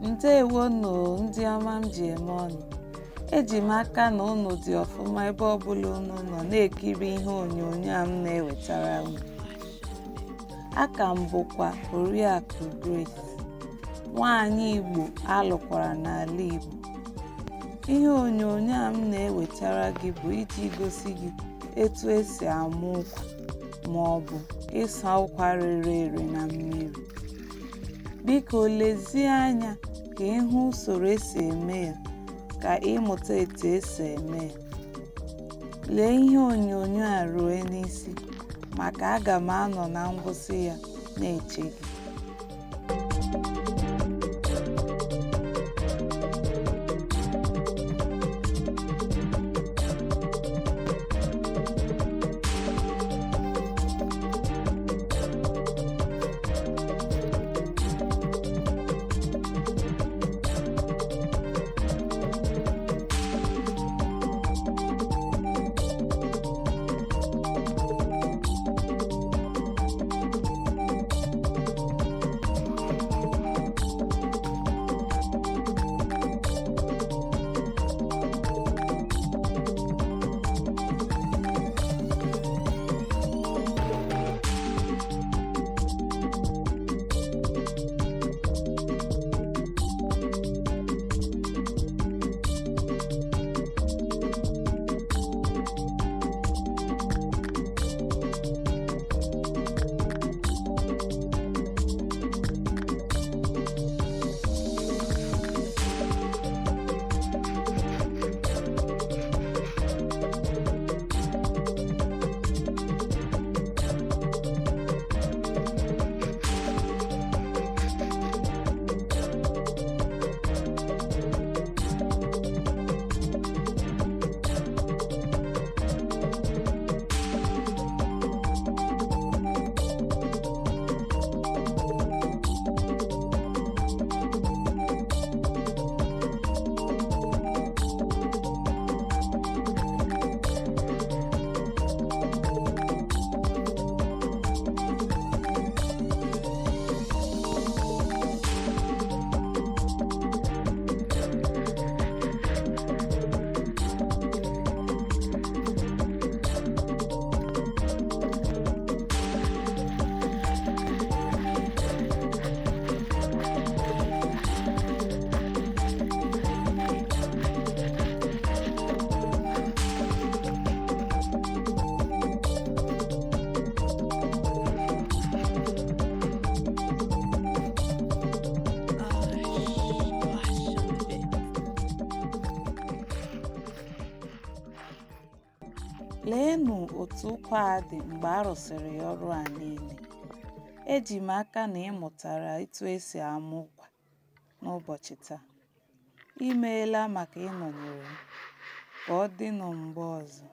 Ndewonu ndị ọma m ji eme ọnụ. Eji m aka na unu dị ọfụma ebe ọbụla unu nọ na-ekiri ihe onyonyo a m na-ewetara unu. Aka m bụkwa Oriakụ Grace, nwaanyị Igbo alụkwara n'ala Igbo. Ihe onyonyo a m na-ewetara gị bụ iji gosi gị etu esi amụ ụkwa ma ọ bụ ịsa ụkwa rere ere na mmiri. Biko lezie anya ka ịhụ usoro esi eme ya ka ịmụta etu esi eme ya. Lee ihe onyonyo a ruo n'isi maka aga m anọ na ngwụsị ya na-eche gị. Leenụ otu ụkwa a dị mgbe a rụsịrị ya ọrụ a niile. Eji m aka na ị mụtara etu esi amụ ụkwa n'ụbọchị taa. I meela maka ịnọnyere m. Ka ọ dịnụ mgbe ọzọ.